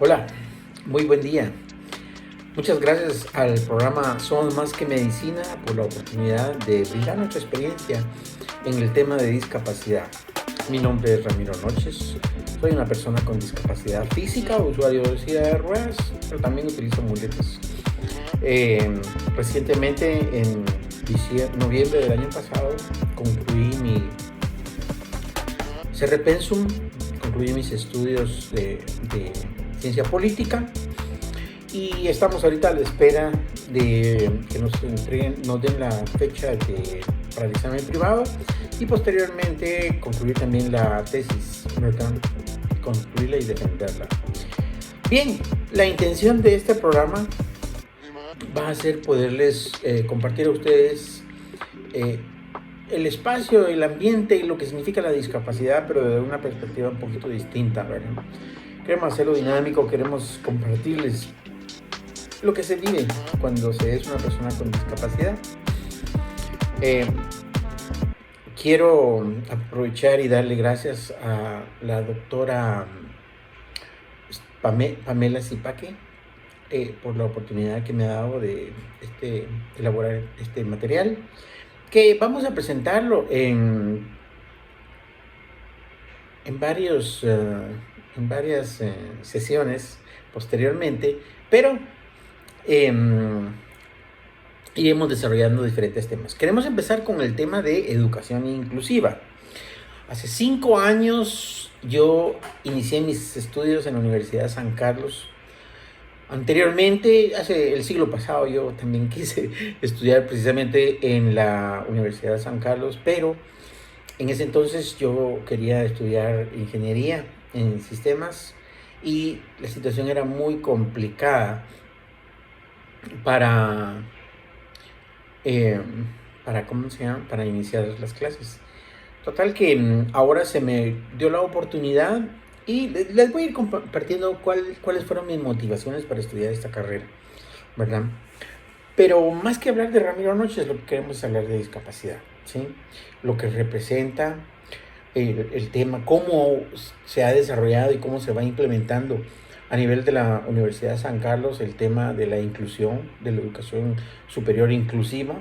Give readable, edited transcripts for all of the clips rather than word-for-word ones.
Hola, muy buen día. Muchas gracias al programa Somos Más que Medicina por la oportunidad de brindar nuestra experiencia en el tema de discapacidad. Mi nombre es Ramiro Noches, soy una persona con discapacidad física, usuario de silla de ruedas, pero también utilizo muletas. Recientemente, en noviembre del año pasado, concluí mi CR Pensum, concluí mis estudios de ciencia política. Y estamos ahorita a la espera de que nos den la fecha para el examen privado y posteriormente concluir también la tesis, ¿verdad? Concluirla y defenderla. Bien, la intención de este programa va a ser poderles compartir a ustedes eh, el espacio, el ambiente y lo que significa la discapacidad, pero desde una perspectiva un poquito distinta, ¿verdad? Queremos hacerlo dinámico, queremos compartirles lo que se vive cuando se es una persona con discapacidad. Eh, Quiero aprovechar y darle gracias a la doctora Pamela Zipaque por la oportunidad que me ha dado de elaborar este material, que vamos a presentarlo en, varios, en varias sesiones posteriormente, pero iremos desarrollando diferentes temas. Queremos empezar con el tema de educación inclusiva. Hace 5 años yo inicié mis estudios en la Universidad de San Carlos. Anteriormente, hace el siglo pasado, yo también quise estudiar precisamente en la Universidad de San Carlos, pero en ese entonces yo quería estudiar ingeniería en sistemas y la situación era muy complicada para eh, ¿cómo se llama? Para iniciar las clases. Total que ahora se me dio la oportunidad y les voy a ir compartiendo cuáles fueron mis motivaciones para estudiar esta carrera, ¿verdad? Pero más que hablar de Ramiro Noches, lo que queremos es hablar de discapacidad, ¿sí? Lo que representa el tema, cómo se ha desarrollado y cómo se va implementando a nivel de la Universidad de San Carlos el tema de la inclusión, de la educación superior inclusiva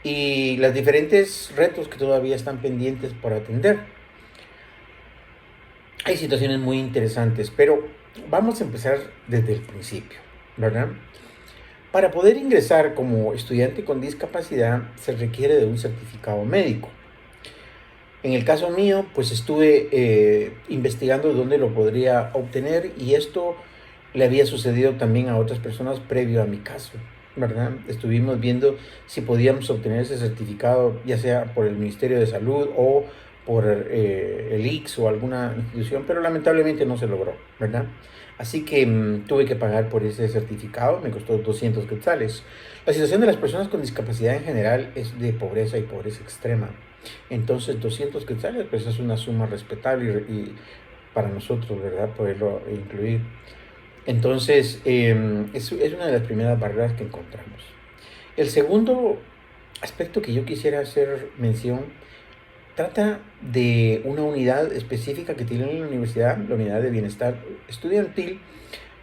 y los diferentes retos que todavía están pendientes por atender. Hay situaciones muy interesantes, pero vamos a empezar desde el principio, ¿verdad? Para poder ingresar como estudiante con discapacidad se requiere de un certificado médico. En el caso mío, pues estuve investigando dónde lo podría obtener y esto le había sucedido también a otras personas previo a mi caso, ¿verdad? Estuvimos viendo si podíamos obtener ese certificado, ya sea por el Ministerio de Salud o por el ICS o alguna institución, pero lamentablemente no se logró, ¿verdad? Así que tuve que pagar por ese certificado, me costó 200 quetzales. La situación de las personas con discapacidad en general es de pobreza y pobreza extrema. Entonces, 200 quetzales, pues es una suma respetable y para nosotros, ¿verdad? Poderlo incluir. Entonces, es una de las primeras barreras que encontramos. El segundo aspecto que yo quisiera hacer mención trata de una unidad específica que tiene la universidad, la unidad de bienestar estudiantil,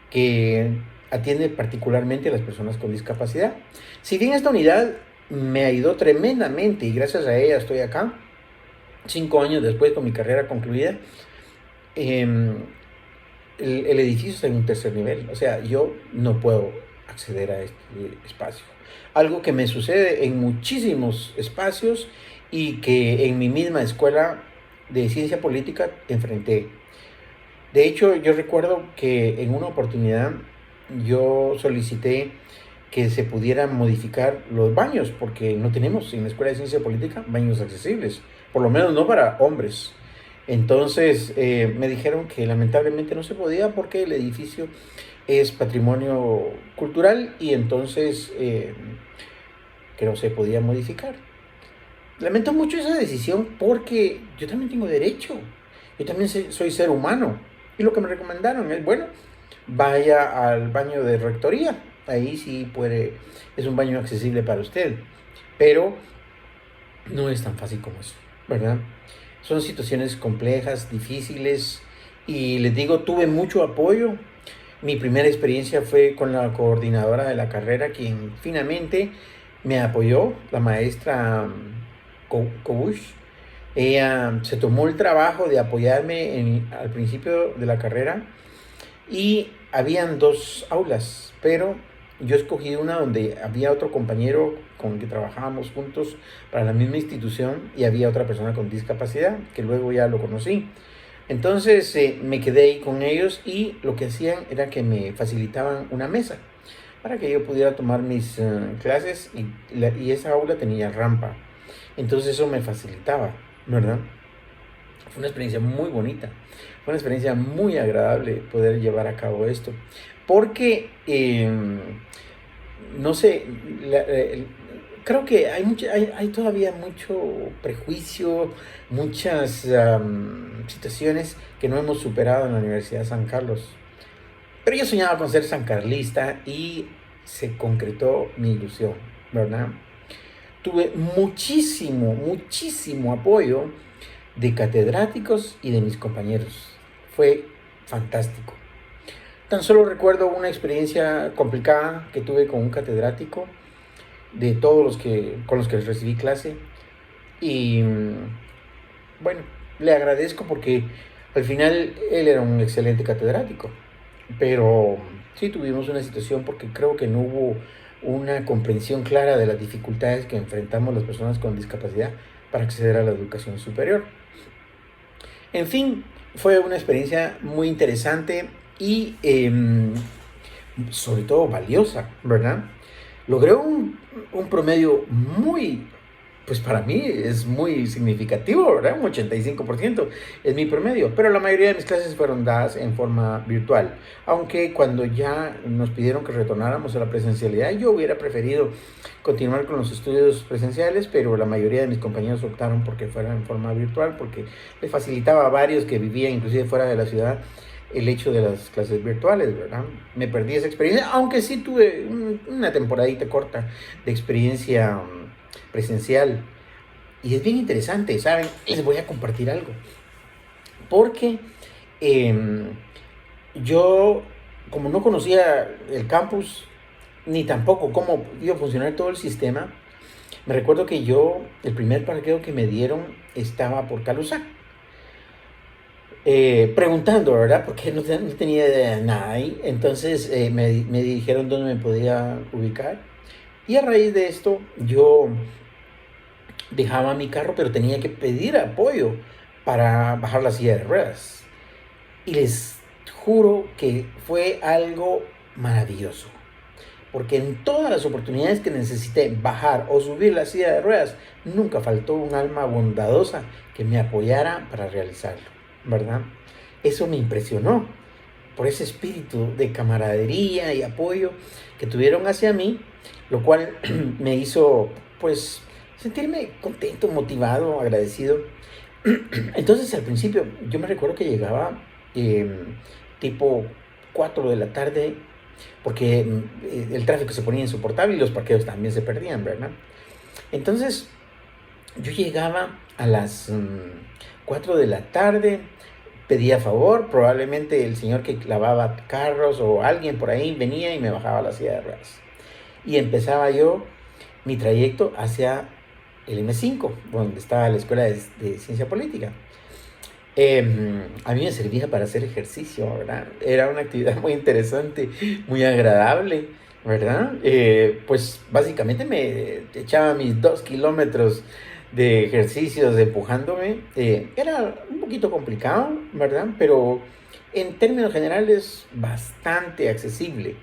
que atiende particularmente a las personas con discapacidad. Si bien esta unidad me ayudó tremendamente y gracias a ella estoy acá, 5 años después con mi carrera concluida, eh, el edificio está en un tercer nivel, o sea, yo no puedo acceder a este espacio. Algo que me sucede en muchísimos espacios y que en mi misma escuela de ciencia política enfrenté. De hecho, yo recuerdo que en una oportunidad yo solicité que se pudieran modificar los baños, porque no tenemos en la Escuela de Ciencia Política baños accesibles, por lo menos no para hombres. Entonces me dijeron que lamentablemente no se podía porque el edificio es patrimonio cultural y entonces que no se podía modificar. Lamento mucho esa decisión porque yo también tengo derecho, yo también soy ser humano. Y lo que me recomendaron es, bueno, vaya al baño de rectoría, ahí sí puede, es un baño accesible para usted, pero no es tan fácil como eso, ¿verdad? Son situaciones complejas, difíciles, y les digo, tuve mucho apoyo. Mi primera experiencia fue con la coordinadora de la carrera, quien finalmente me apoyó, la maestra Kobush. Ella se tomó el trabajo de apoyarme al principio de la carrera y habían dos aulas, pero yo escogí una donde había otro compañero con el que trabajábamos juntos para la misma institución y había otra persona con discapacidad, que luego ya lo conocí. Entonces me quedé ahí con ellos y lo que hacían era que me facilitaban una mesa para que yo pudiera tomar mis clases y esa aula tenía rampa. Entonces eso me facilitaba, ¿verdad? Fue una experiencia muy bonita, fue una experiencia muy agradable poder llevar a cabo esto, porque no sé, creo que hay todavía mucho prejuicio, muchas situaciones que no hemos superado en la Universidad de San Carlos. Pero yo soñaba con ser sancarlista y se concretó mi ilusión, ¿verdad? Tuve muchísimo apoyo de catedráticos y de mis compañeros. Fue fantástico. Tan solo recuerdo una experiencia complicada que tuve con un catedrático de todos con los que recibí clase. Y bueno, le agradezco porque al final él era un excelente catedrático. Pero sí tuvimos una situación porque creo que no hubo una comprensión clara de las dificultades que enfrentamos las personas con discapacidad para acceder a la educación superior. En fin, fue una experiencia muy interesante y sobre todo valiosa, ¿verdad? Logré un promedio muy, pues para mí es muy significativo, ¿verdad? Un 85% es mi promedio, pero la mayoría de mis clases fueron dadas en forma virtual, aunque cuando ya nos pidieron que retornáramos a la presencialidad, yo hubiera preferido continuar con los estudios presenciales, pero la mayoría de mis compañeros optaron porque fuera en forma virtual, porque les facilitaba a varios que vivían inclusive fuera de la ciudad el hecho de las clases virtuales, ¿verdad? Me perdí esa experiencia, aunque sí tuve una temporadita corta de experiencia presencial. Y es bien interesante, ¿saben? Les voy a compartir algo. Porque eh, yo, como no conocía el campus, ni tampoco cómo iba a funcionar todo el sistema, me recuerdo que el primer parqueo que me dieron estaba por Calusa. Preguntando, ¿verdad? Porque no tenía idea de nada ahí. Entonces me dijeron dónde me podía ubicar. Y a raíz de esto, yo dejaba mi carro, pero tenía que pedir apoyo para bajar la silla de ruedas. Y les juro que fue algo maravilloso. Porque en todas las oportunidades que necesité bajar o subir la silla de ruedas, nunca faltó un alma bondadosa que me apoyara para realizarlo, ¿verdad? Eso me impresionó por ese espíritu de camaradería y apoyo que tuvieron hacia mí, lo cual me hizo, pues, sentirme contento, motivado, agradecido. Entonces, al principio, yo me recuerdo que llegaba tipo 4 de la tarde, porque el tráfico se ponía insoportable y los parqueos también se perdían, ¿verdad? Entonces, yo llegaba a las 4 de la tarde, pedía favor, probablemente el señor que lavaba carros o alguien por ahí venía y me bajaba la silla de ruedas. Y empezaba yo mi trayecto hacia el M5, donde estaba la Escuela de Ciencia Política. A mí me servía para hacer ejercicio, ¿verdad? Era una actividad muy interesante, muy agradable, ¿verdad? Pues básicamente me echaba mis 2 kilómetros de ejercicios empujándome. Era un poquito complicado, ¿verdad? Pero en términos generales bastante accesible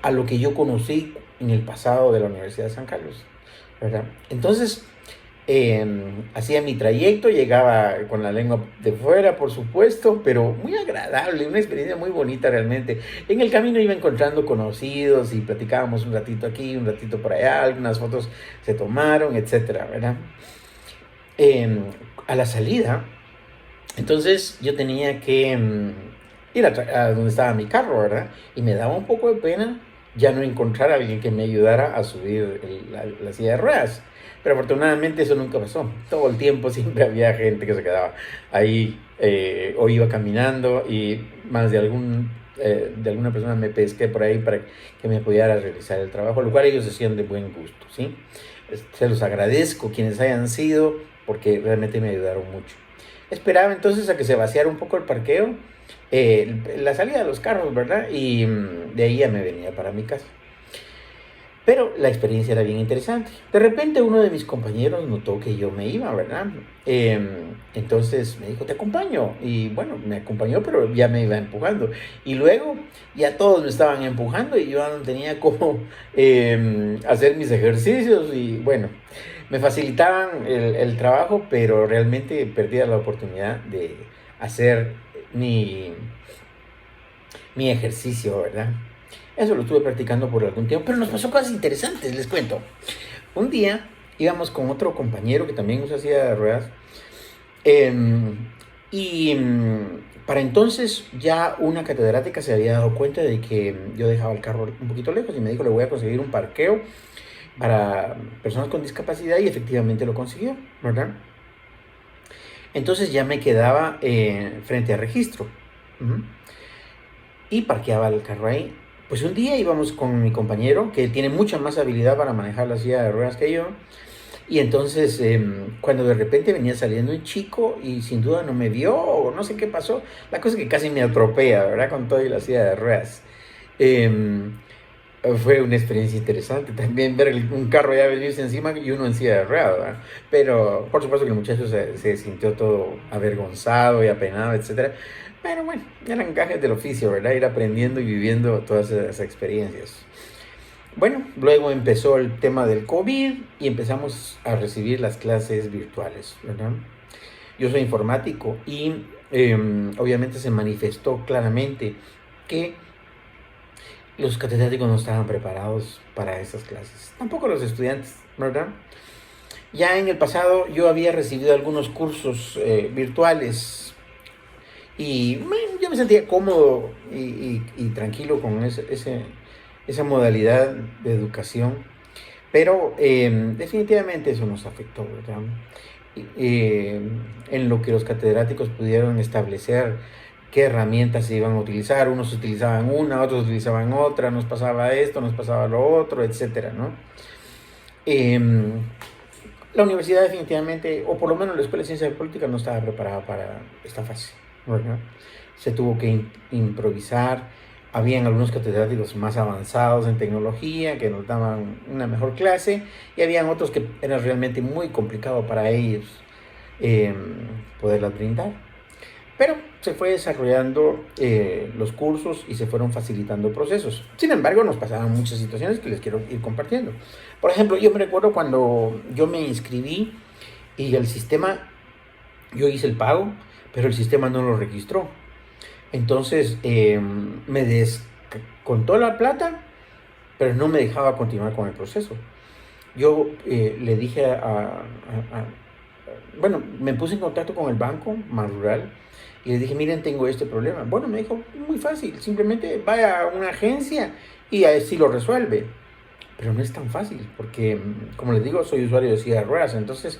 a lo que yo conocí en el pasado de la Universidad de San Carlos, ¿verdad? Entonces, hacía mi trayecto, llegaba con la lengua de fuera, por supuesto, pero muy agradable, una experiencia muy bonita realmente. En el camino iba encontrando conocidos y platicábamos un ratito aquí, un ratito por allá, algunas fotos se tomaron, etcétera, ¿verdad? A la salida, entonces yo tenía que ir a donde estaba mi carro, ¿verdad? Y me daba un poco de pena ya no encontrar a alguien que me ayudara a subir la silla de ruedas. Pero afortunadamente eso nunca pasó. Todo el tiempo siempre había gente que se quedaba ahí o iba caminando y más de alguna persona me pesqué por ahí para que me apoyara a realizar el trabajo, lo cual ellos hacían de buen gusto, ¿sí? Se los agradezco quienes hayan sido, porque realmente me ayudaron mucho. Esperaba entonces a que se vaciara un poco el parqueo, la salida de los carros, ¿verdad? Y de ahí ya me venía para mi casa. Pero la experiencia era bien interesante. De repente uno de mis compañeros notó que yo me iba, ¿verdad? Entonces me dijo, te acompaño. Y bueno, me acompañó, pero ya me iba empujando. Y luego ya todos me estaban empujando y yo no tenía cómo hacer mis ejercicios. Y bueno, me facilitaban el trabajo, pero realmente perdía la oportunidad de hacer mi, mi ejercicio, ¿verdad? Eso lo estuve practicando por algún tiempo, pero nos pasó cosas interesantes, les cuento. Un día íbamos con otro compañero que también usa silla de ruedas, eh, y para entonces ya una catedrática se había dado cuenta de que yo dejaba el carro un poquito lejos y me dijo, le voy a conseguir un parqueo para personas con discapacidad, y efectivamente lo consiguió, ¿verdad? Entonces ya me quedaba frente a registro. Uh-huh. Y parqueaba el carro ahí. Pues un día íbamos con mi compañero, que tiene mucha más habilidad para manejar la silla de ruedas que yo, y entonces cuando de repente venía saliendo un chico y sin duda no me vio o no sé qué pasó, la cosa es que casi me atropella, ¿verdad? Con todo y la silla de ruedas. Eh, Fue una experiencia interesante también ver un carro ya venirse encima y uno en silla de ruedas, ¿verdad? Pero por supuesto que el muchacho se sintió todo avergonzado y apenado, etcétera. Pero bueno, eran gajes del oficio, ¿verdad? Ir aprendiendo y viviendo todas esas experiencias. Bueno, luego empezó el tema del COVID y empezamos a recibir las clases virtuales, ¿verdad? Yo soy informático y obviamente se manifestó claramente que los catedráticos no estaban preparados para esas clases, tampoco los estudiantes, ¿verdad? Ya en el pasado yo había recibido algunos cursos virtuales y yo me sentía cómodo y tranquilo con esa modalidad de educación, pero definitivamente eso nos afectó, ¿verdad? Eh, en lo que los catedráticos pudieron establecer qué herramientas se iban a utilizar. Unos utilizaban una, otros utilizaban otra, nos pasaba esto, nos pasaba lo otro, etcétera, ¿no? Eh, la universidad definitivamente, o por lo menos la Escuela de Ciencias Políticas, no estaba preparada para esta fase, ¿verdad? Se tuvo que improvisar. Habían algunos catedráticos más avanzados en tecnología que nos daban una mejor clase, y habían otros que era realmente muy complicado para ellos eh, poderlas brindar. Pero se fue desarrollando los cursos y se fueron facilitando procesos. Sin embargo, nos pasaban muchas situaciones que les quiero ir compartiendo. Por ejemplo, yo me recuerdo cuando yo me inscribí y el sistema, yo hice el pago, pero el sistema no lo registró. Entonces me descontó la plata, pero no me dejaba continuar con el proceso. Yo le dije bueno, me puse en contacto con el banco más rural y les dije, miren, tengo este problema. Bueno, me dijo, muy fácil, simplemente vaya a una agencia y así lo resuelve. Pero no es tan fácil, porque, como les digo, soy usuario de silla de ruedas, entonces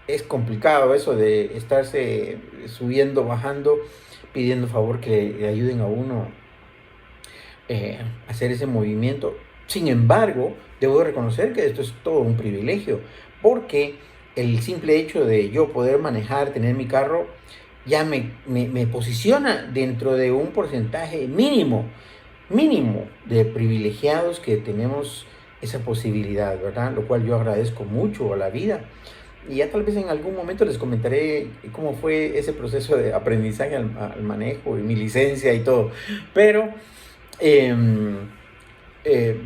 es complicado eso de estarse subiendo, bajando, pidiendo favor que le ayuden a uno a hacer ese movimiento. Sin embargo, debo reconocer que esto es todo un privilegio, porque el simple hecho de yo poder manejar, tener mi carro, ya me posiciona dentro de un porcentaje mínimo de privilegiados que tenemos esa posibilidad, ¿verdad? Lo cual yo agradezco mucho a la vida. Y ya tal vez en algún momento les comentaré cómo fue ese proceso de aprendizaje al manejo y mi licencia y todo. Pero, eh,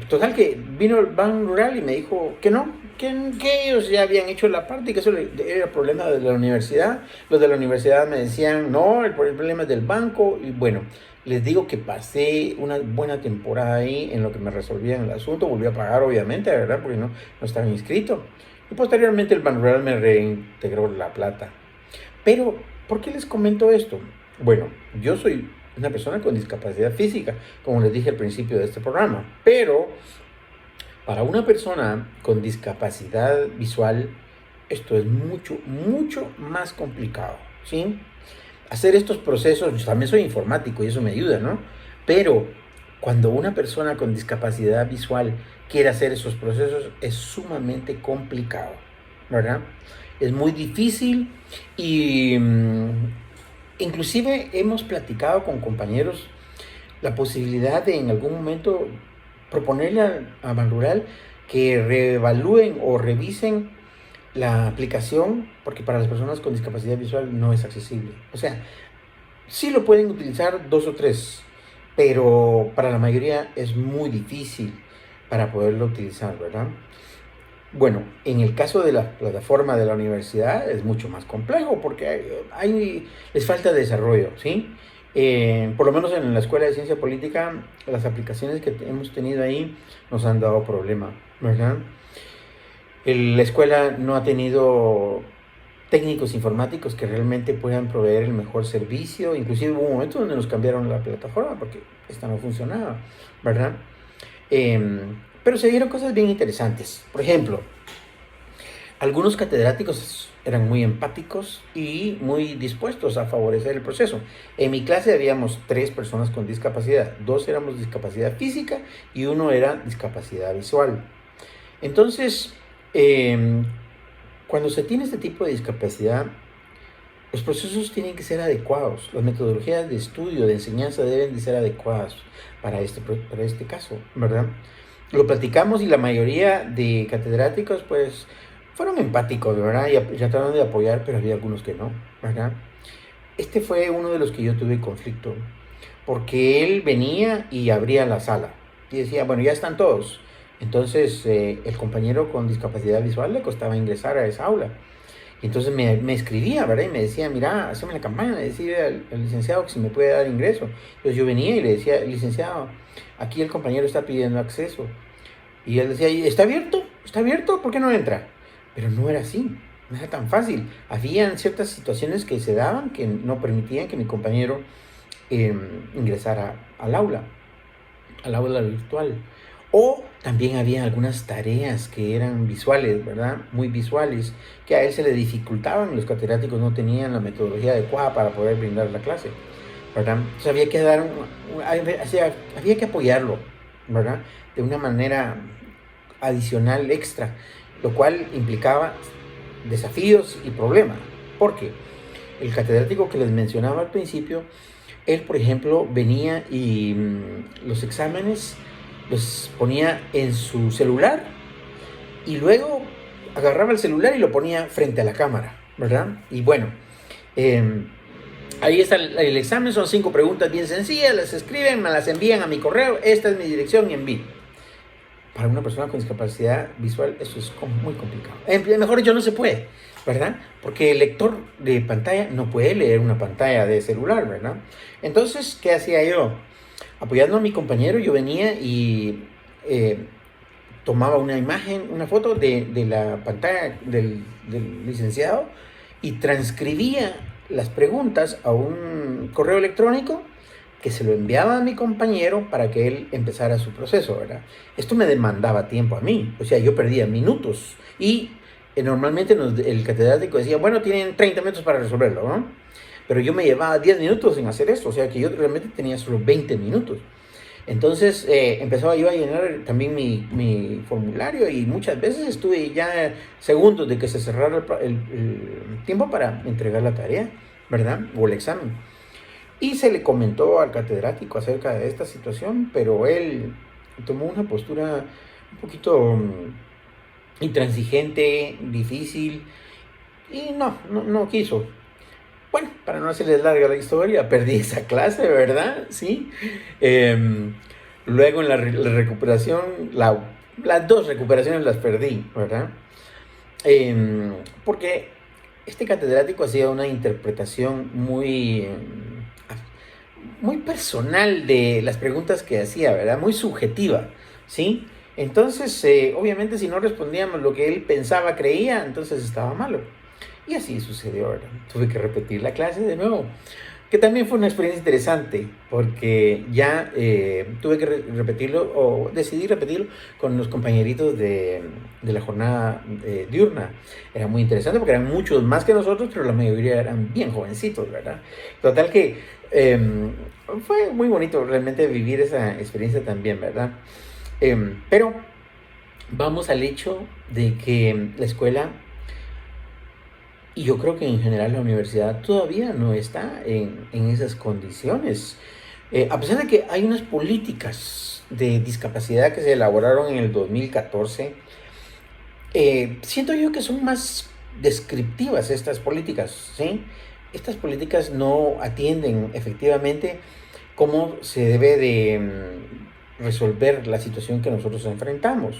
total que vino el Ban Rural y me dijo que no, que ellos ya habían hecho la parte y que eso era el problema de la universidad. Los de la universidad me decían, no, el problema es del banco. Y bueno, les digo que pasé una buena temporada ahí en lo que me resolvían el asunto. Volví a pagar, obviamente, ¿verdad? Porque no estaba inscrito. Y posteriormente el Ban Rural me reintegró la plata. Pero, ¿por qué les comento esto? Bueno, yo soy una persona con discapacidad física, como les dije al principio de este programa, pero para una persona con discapacidad visual, esto es mucho más complicado, ¿sí? hacer estos procesos, yo también soy informático y eso me ayuda, ¿no? Pero cuando una persona con discapacidad visual quiere hacer esos procesos es sumamente complicado, ¿verdad? Es muy difícil y inclusive hemos platicado con compañeros la posibilidad de en algún momento proponerle a Banrural que reevalúen o revisen la aplicación, porque para las personas con discapacidad visual no es accesible. O sea, sí lo pueden utilizar dos o tres, pero para la mayoría es muy difícil para poderlo utilizar, ¿verdad? Bueno, en el caso de la plataforma de la universidad es mucho más complejo porque les falta desarrollo, ¿sí? Por lo menos en la Escuela de Ciencia Política, las aplicaciones que hemos tenido ahí nos han dado problema, ¿verdad? La escuela no ha tenido técnicos informáticos que realmente puedan proveer el mejor servicio. Inclusive hubo un momento donde nos cambiaron la plataforma porque esta no funcionaba, ¿verdad? Pero se dieron cosas bien interesantes. Por ejemplo, algunos catedráticos eran muy empáticos y muy dispuestos a favorecer el proceso. En mi clase habíamos 3 personas con discapacidad. 2 éramos discapacidad física y 1 era discapacidad visual. Entonces, cuando se tiene este tipo de discapacidad, los procesos tienen que ser adecuados. Las metodologías de estudio, de enseñanza deben de ser adecuadas para este caso, ¿verdad? Lo platicamos y la mayoría de catedráticos, pues, fueron empáticos, ¿verdad? Y trataron de apoyar, pero había algunos que no, ¿verdad? Este fue uno de los que yo tuve conflicto, porque él venía y abría la sala y decía, bueno, ya están todos. Entonces, el compañero con discapacidad visual le costaba ingresar a esa aula. Y entonces me escribía, ¿verdad? Y me decía, mira, haceme la campaña, decirle al licenciado que si me puede dar ingreso. Entonces yo venía y le decía, licenciado, aquí el compañero está pidiendo acceso. Y él decía, ¿está abierto? ¿Está abierto? ¿Por qué no entra? Pero no era así, no era tan fácil. Habían ciertas situaciones que se daban que no permitían que mi compañero ingresara al aula virtual. O también había algunas tareas que eran visuales, ¿verdad? Muy visuales, que a él se le dificultaban. Los catedráticos no tenían la metodología adecuada para poder brindar la clase, ¿verdad? Entonces había que apoyarlo, ¿verdad? De una manera adicional, extra, lo cual implicaba desafíos y problemas. Porque el catedrático que les mencionaba al principio, él, por ejemplo, venía y los exámenes los ponía en su celular y luego agarraba el celular y lo ponía frente a la cámara, ¿verdad? Y bueno, ahí está el examen, son 5 preguntas bien sencillas, las escriben, me las envían a mi correo, esta es mi dirección y envío. Para una persona con discapacidad visual eso es muy complicado. Mejor dicho, no se puede, ¿verdad? Porque el lector de pantalla no puede leer una pantalla de celular, ¿verdad? Entonces, ¿qué hacía yo? Apoyando a mi compañero, yo venía y tomaba una imagen, una foto de la pantalla del licenciado y transcribía las preguntas a un correo electrónico que se lo enviaba a mi compañero para que él empezara su proceso, ¿verdad? Esto me demandaba tiempo a mí, o sea, yo perdía minutos y normalmente el catedrático decía, bueno, tienen 30 minutos para resolverlo, ¿no? Pero yo me llevaba 10 minutos en hacer esto, o sea que yo realmente tenía solo 20 minutos. Entonces empezaba yo a llenar también mi formulario y muchas veces estuve ya segundos de que se cerrara el tiempo para entregar la tarea, ¿verdad? O el examen. Y se le comentó al catedrático acerca de esta situación, pero él tomó una postura un poquito intransigente, difícil, y no quiso. Bueno, para no hacerles larga la historia, perdí esa clase, ¿verdad? Sí. Luego en la recuperación, las 2 recuperaciones las perdí, ¿verdad? Porque este catedrático hacía una interpretación muy personal de las preguntas que hacía, ¿verdad? Muy subjetiva, ¿sí? Entonces, obviamente, si no respondíamos lo que él pensaba, creía, entonces estaba malo. Y así sucedió, ¿verdad? Tuve que repetir la clase de nuevo. que también fue una experiencia interesante, porque ya tuve que repetirlo, o decidí repetirlo con los compañeritos de la jornada diurna. Era muy interesante porque eran muchos más que nosotros, pero la mayoría eran bien jovencitos, ¿verdad? Total que fue muy bonito realmente vivir esa experiencia también, ¿verdad? Pero vamos al hecho de que la escuela, y yo creo que en general la universidad todavía no está en esas condiciones. A pesar de que hay unas políticas de discapacidad que se elaboraron en el 2014, siento yo que son más descriptivas estas políticas, ¿sí? Estas políticas no atienden efectivamente cómo se debe de resolver la situación que nosotros enfrentamos.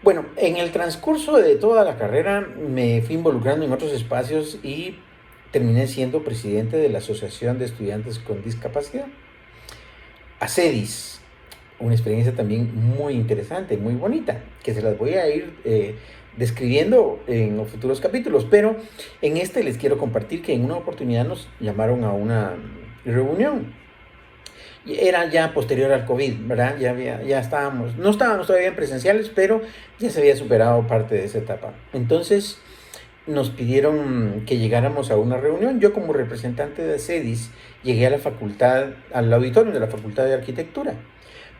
Bueno, en el transcurso de toda la carrera me fui involucrando en otros espacios y terminé siendo presidente de la Asociación de Estudiantes con Discapacidad, ACEDIS, una experiencia también muy interesante, muy bonita, que se las voy a ir describiendo en los futuros capítulos, pero en este les quiero compartir que en una oportunidad nos llamaron a una reunión. Era ya posterior al COVID, ¿verdad? Ya estábamos, no estábamos todavía en presenciales, pero ya se había superado parte de esa etapa. Entonces nos pidieron que llegáramos a una reunión. Yo como representante de CEDIS llegué a la facultad, al auditorio de la Facultad de Arquitectura.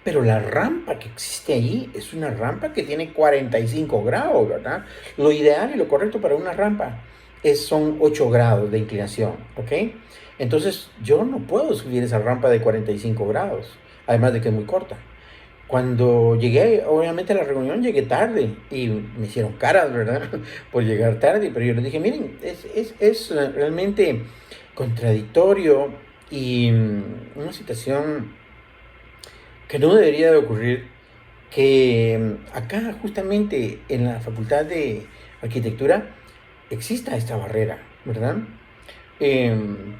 Pero la rampa que existe allí es una rampa que tiene 45 grados, ¿verdad? Lo ideal y lo correcto para una rampa son 8 grados de inclinación, ¿ok? Entonces yo no puedo subir esa rampa de 45 grados, además de que es muy corta. Cuando llegué, obviamente a la reunión llegué tarde y me hicieron caras, ¿verdad? Por llegar tarde, pero yo les dije, miren, es realmente contradictorio y una situación que no debería de ocurrir, que acá justamente en la Facultad de Arquitectura exista esta barrera, ¿verdad? Em,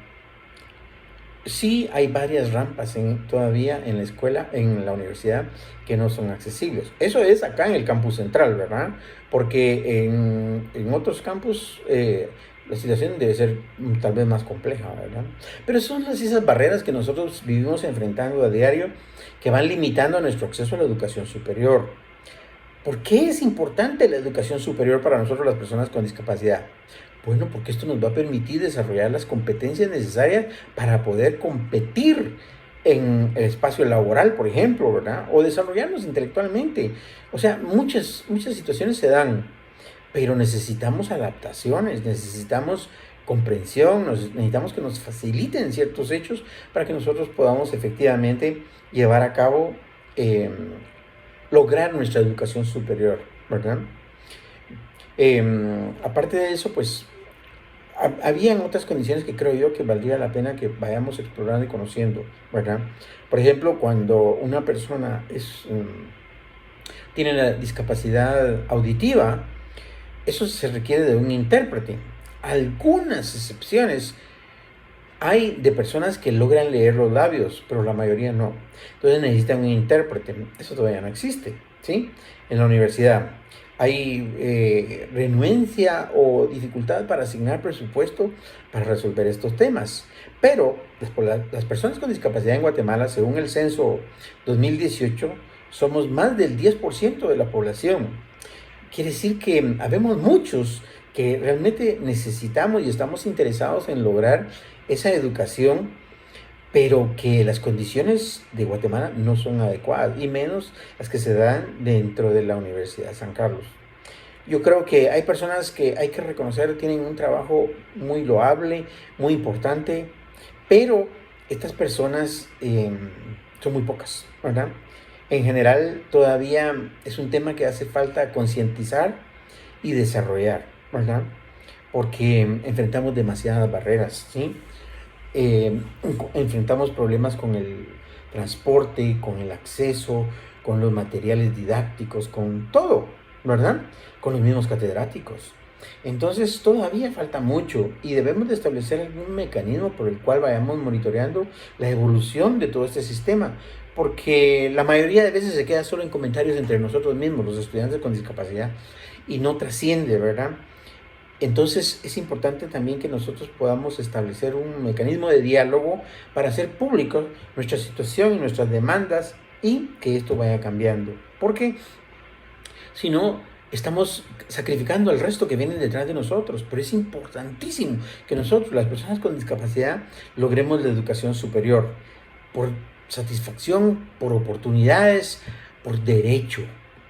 Sí, hay varias rampas todavía en la escuela, en la universidad, que no son accesibles. Eso es acá en el campus central, ¿verdad? Porque en otros campus la situación debe ser tal vez más compleja, ¿verdad? Pero son esas barreras que nosotros vivimos enfrentando a diario que van limitando nuestro acceso a la educación superior. ¿Por qué es importante la educación superior para nosotros las personas con discapacidad? Bueno, porque esto nos va a permitir desarrollar las competencias necesarias para poder competir en el espacio laboral, por ejemplo, ¿verdad? O desarrollarnos intelectualmente. O sea, muchas situaciones se dan, pero necesitamos adaptaciones, necesitamos comprensión, necesitamos que nos faciliten ciertos hechos para que nosotros podamos efectivamente llevar a cabo, lograr nuestra educación superior, ¿verdad? Aparte de eso, pues habían otras condiciones que creo yo que valdría la pena que vayamos explorando y conociendo, ¿verdad? Por ejemplo, cuando una persona tiene la discapacidad auditiva, eso se requiere de un intérprete. Algunas excepciones hay de personas que logran leer los labios, pero la mayoría no. Entonces necesitan un intérprete. Eso todavía no existe, ¿sí? En la universidad hay renuencia o dificultad para asignar presupuesto para resolver estos temas. Pero las personas con discapacidad en Guatemala, según el censo 2018, somos más del 10% de la población. Quiere decir que habemos muchos que realmente necesitamos y estamos interesados en lograr esa educación, pero que las condiciones de Guatemala no son adecuadas, y menos las que se dan dentro de la Universidad de San Carlos. Yo creo que hay personas que hay que reconocer tienen un trabajo muy loable, muy importante, pero estas personas son muy pocas, ¿verdad? En general, todavía es un tema que hace falta concientizar y desarrollar, ¿verdad? Porque enfrentamos demasiadas barreras, ¿sí? Eh, Enfrentamos problemas con el transporte, con el acceso, con los materiales didácticos, con todo, ¿verdad? Con los mismos catedráticos. Entonces todavía falta mucho y debemos de establecer algún mecanismo por el cual vayamos monitoreando la evolución de todo este sistema, porque la mayoría de veces se queda solo en comentarios entre nosotros mismos, los estudiantes con discapacidad, y no trasciende, ¿verdad? Entonces es importante también que nosotros podamos establecer un mecanismo de diálogo para hacer público nuestra situación y nuestras demandas y que esto vaya cambiando. Porque si no, estamos sacrificando al resto que vienen detrás de nosotros. Pero es importantísimo que nosotros, las personas con discapacidad, logremos la educación superior por satisfacción, por oportunidades, por derecho.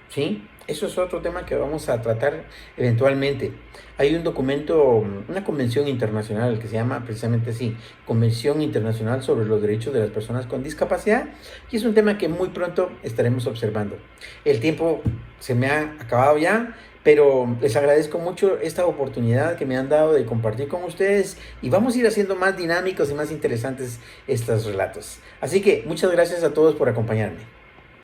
¿Sí? Eso es otro tema que vamos a tratar eventualmente. Hay un documento, una convención internacional que se llama precisamente así, Convención Internacional sobre los Derechos de las Personas con Discapacidad, y es un tema que muy pronto estaremos observando. El tiempo se me ha acabado ya, pero les agradezco mucho esta oportunidad que me han dado de compartir con ustedes y vamos a ir haciendo más dinámicos y más interesantes estos relatos. Así que muchas gracias a todos por acompañarme.